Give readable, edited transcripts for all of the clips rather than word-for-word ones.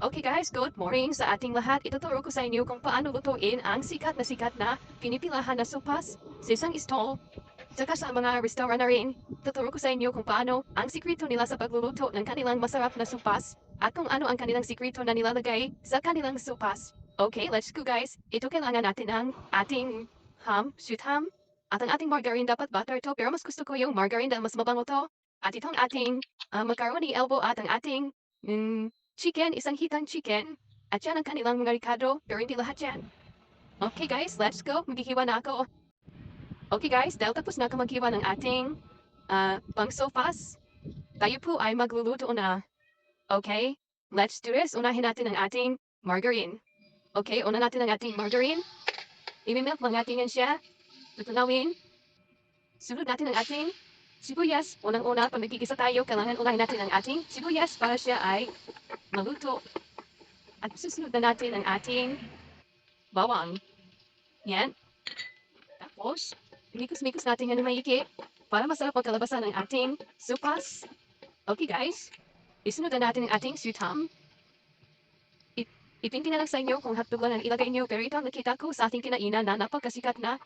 Okay guys, good morning sa ating lahat. Ituturo ko sa inyo kung paano lutuin ang sikat na pinipilahan na sopas sa isang stall. Tsaka sa mga restaurant na rin, tuturo ko sa inyo kung paano ang sikreto nila sa pagluluto ng kanilang masarap na sopas at kung ano ang kanilang sikreto na nilalagay sa kanilang sopas. Okay, let's go guys. Ito kailangan natin ang ating shoot ham, at ang ating margarine dapat butter to pero mas gusto ko yung margarine dahil mas mabango to. At itong ating macaroni elbow at ang ating chicken, isang hitang chicken, at yan ang kanilang mga ricado, pero hindi lahat yan. Okay guys, let's go. Maghihiwa na ako. Okay guys, dahil tapos na ako maghiwa ng ating pang sopas, tayo po ay magluluto na. Okay, let's do this. Unahin natin ang ating margarine. Okay, una natin ang ating margarine. Imimelt lang natin yan siya. Tutunawin. Sunod natin ang ating sibuyas. Unang-una, pag nagkikisa tayo, kailangan unahin natin ang ating sibuyas para siya ay maluto. At susunod na natin ang ating bawang. Yan. Tapos, mikos-mikos natin yan maigi para masarap ang kalabasan ng ating sopas. Okay guys, isunod na natin ang ating sutam. Ipinti na lang sa inyo kung hotdog lang ang ilagay nyo, pero ito ang nakita ko sa ating kinainan na napakasikat na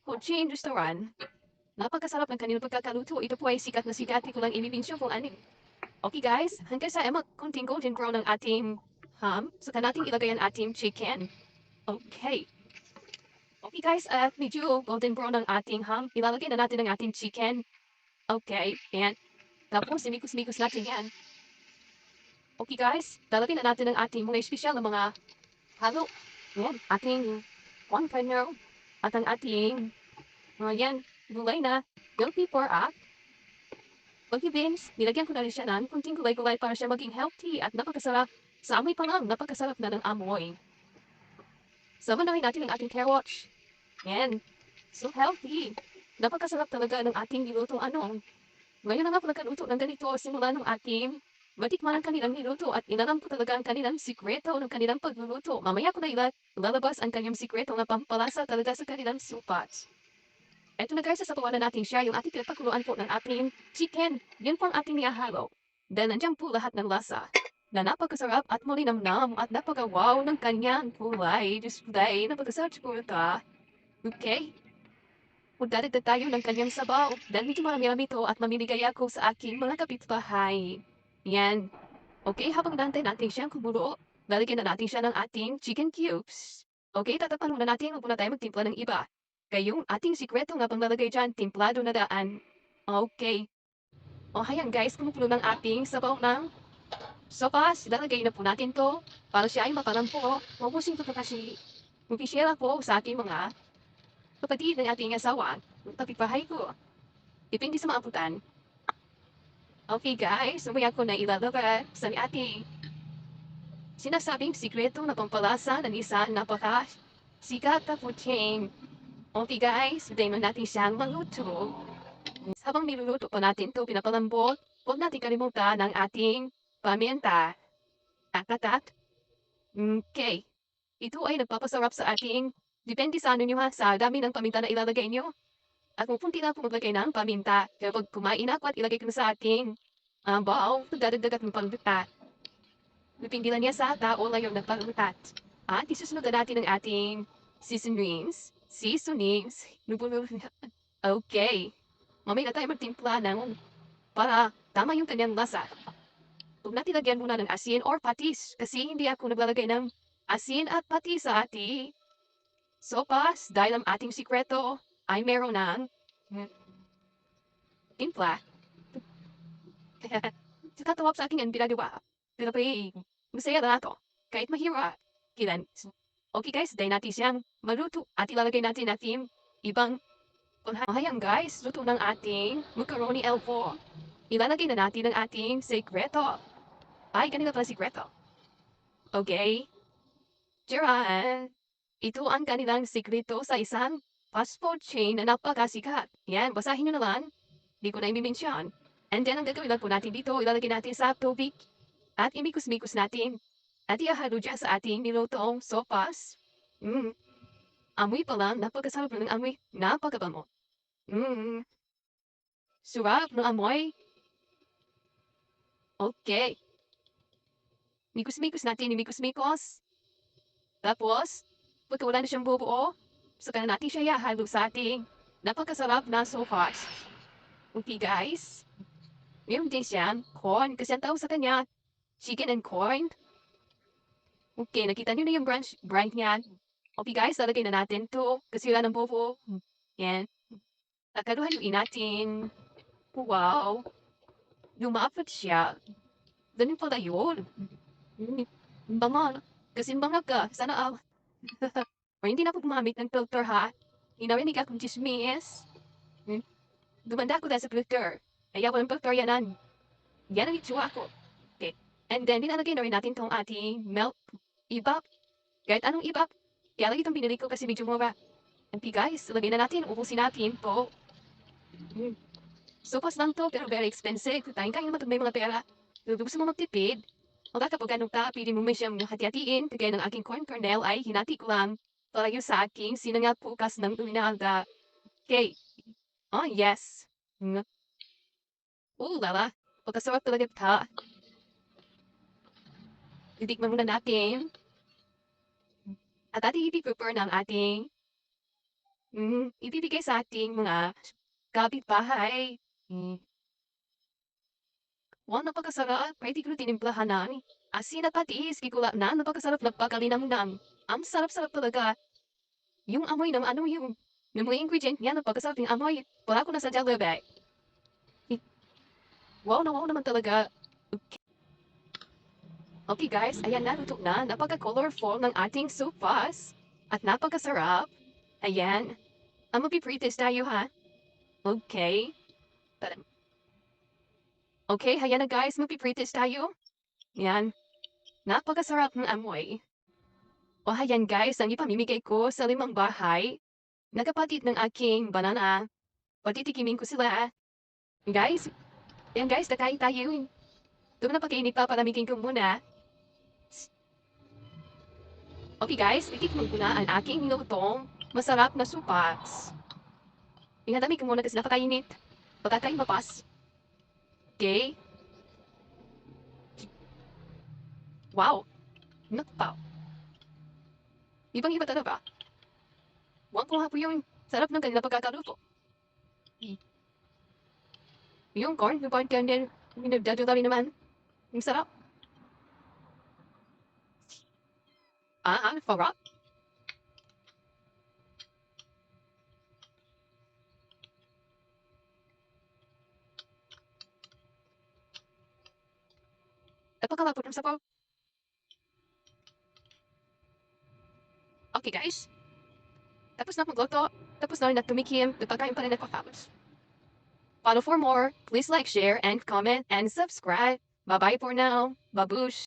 food chain restaurant. Napakasarap ng kanilang pagkakaluto. Ito po ay sikat na sikat. Ito lang imiminsyo kung ano. Okay guys, hanggang sa konting golden brown ng ating ham, saka natin ilagay ang ating chicken. Okay. Okay guys, at medyo golden brown ang ating ham. Ilalagay na natin ang ating chicken. Okay, and tapos imikos-mikos natin yan. Okay guys, lalagyan na natin ang ating mga espesyal na mga halo. Yan, ating one kernel at ang ating yan, gulay na bell pepper at baggy beans. Nilagyan ko na rin siya ng kunting gulay-gulay para siya maging healthy at napakasarap. Sa amoy pa lang, napakasarap na ng amoy. Sama na rin natin ang ating carrots. Yan, so healthy. Napakasarap talaga ng ating nilutong ano. Ngayon na nga ako nagkaluto ng ganito simula ng ating matikman ang kanilang niluto at inalam ko talaga ang kanilang sikreto ng kanilang pagluluto. Mamaya ko na ilalabas ang kanilang sikreto na pampalasa talaga sa kanilang supat. Eto na guys, sasabawan na natin siya yung ating pinagpakuluan po ng ating chicken. Yan po ang ating niyahalo. Dahil nandiyan po lahat ng lasa na napakasarap at malinamnam at napaka-wow ng kanyang kulay. Display, napakasarap siguro ito. Okay? Magdadagdag tayo ng kanyang sabaw dahil medyo marami-rami ito at mamimigay ako sa aking mga kapitbahay. Yan. Okay, habang nantay natin siyang kumulo, lalagyan na natin siya ng ating chicken cubes. Okay, tatapan muna natin, huwag muna tayo magtimpla ng iba. Kayong ating sikreto nga pang lalagay dyan, timplado na daan. Okay. O hayan guys, kumukulo ng ating sabaw ng sopas. Lalagay na po natin to para siya ay mapalampo. Mabusin ko po kasi mag-share ako sa aking mga kapatid ng ating asawa, ng kapitbahay ko. Depende sa maabutan. Okay guys, sumaya ko na ilalagay sa ating sinasabing sikreto na pampalasa ng isang sikat na food chain. Okay guys, hintayin na natin siyang maluto. Habang niluluto pa natin ito, pinapalambot, huwag natin kalimutan ang ating paminta. Tatatat. Okay. Ito ay nagpapasarap sa ating, depende sa ano nyo ha, sa dami ng paminta na ilalagay nyo. At kung punti na ako maglagay ng paminta, kaya pag kumain ako at ilagay ko na sa ating bowl, nagdadagdag at magpanglutat. Depende lang niya sa tao lang yung nagpanglutat. At isusunod na natin ang ating seasonings. Seasonings. Okay. Mamaya na tayo magtimpla ng para tama yung kanyang lasa. Huwag natin lagyan muna ng asin or patis kasi hindi ako naglalagay ng asin at patis sa ating sopas dahil ang ating sikreto ay meron ng timpla. Tatawag sa akin ang ginagawa. Pero masaya na ako. Kahit mahirap. Kilan. Okay guys, dahil natin siyang maluto at ilalagay natin ating ibang panghahayan guys. Luto ng ating macaroni elbow. Ilalagay na natin ang ating sekreto. Ay, kanina pala sekreto. Okay? Charan! Ito ang kanilang sekreto sa isang fast food chain na napakasikat. Yan, basahin nyo na lang. Di ko na imimension. And then, ang gagawin lang po natin dito, ilalagay natin sa tubig at imikos-mikos natin. At ihahalo dyan sa ating nilutong sopas. Amoy pa lang, napakasarap ng amoy. Napakabango. Sarap ng amoy. Okay. Mikos-mikos natin, mikos-mikos. Tapos, pagka wala na siyang bubuo, saka na natin siya ihahalo sa ating napakasarap na sauce. Okay guys, meron din siyang corn kasi ang tawag sa kanya, chicken and corn. Okay, nakita niyo na yung brand niyan. Okay guys, lalagay na natin to kasi wala ng bubuo. Yan. Akaluhaluin natin. Wow. Lumapot siya. Ganun pala yun. Bangal. Kasi bangal ka. Sana o hindi na ako gumamit ng filter ha. Narinig akong chismis. Dumanda ako dahil sa filter. Kaya walang filter yanan. Yan ang itsura ko. Okay. And then, nilalagay na rin natin tong ating milk ibap. Kahit anong ibap. Kaya lang itong binili ko kasi medyo mura. And guys, lagay na natin. Ubusin natin to. So, cost lang to, pero very expensive. Tayong kaya naman may mga pera. Pero gusto mo magtipid, o kapag ganun ka, pili mo may siyang hati-hatiin, kagaya ng aking corn kernel ay hinati ko lang para yung sa aking sinangag bukas ng uminaga. Okay. Oh, yes. Lala. Pagkasarap talaga ta. Titikman muna natin. At ating ipiprepare ng ating ibibigay sa ating mga kapitbahay. Wow, napakasarap. Pwede ko tinimplahan ng asin at patis. Kikula na, napakasarap na pagkalinamnam. Ang sarap-sarap talaga. Yung amoy ng ano yung mga ingredient niya, napakasarap yung amoy. Wala ko na sa jalebay. Wow naman talaga. Okay guys, ayan na, luto na. Napaka-colorful ng ating sopas. At napakasarap. Ayan. Ang mapipritis tayo ha. Okay. Okay, ayan na guys, mapipritis tayo. Yan. Napakasarap ng amoy. O ayan guys, ang ipamimigay ko sa 5 bahay. Nagkapatid ng aking banana. Patitikimin ko sila. Guys, ayan guys, nakain tayo. Doon na pagkainit pa, palamigin ko muna. Okay guys, itikman ko na ang aking nilutong masarap na supas. Ingadami ko muna kasi napakainit. Pagkakain mapas. Okay. Wow. Nakpaw. Ibang-iba talaga. Wag ko nga po yung sarap ng kanila pagkakaluto. Yung corn kernel, minagdadala rin naman. Yung sarap. Sarap. Napakalapo ng sabaw. Okay guys. Tapos na magluto. Tapos na rin at tumikim. Nagpagkain pa rin nagpapapos. Follow for more. Please like, share, and comment, and subscribe. Bye-bye for now. Babush.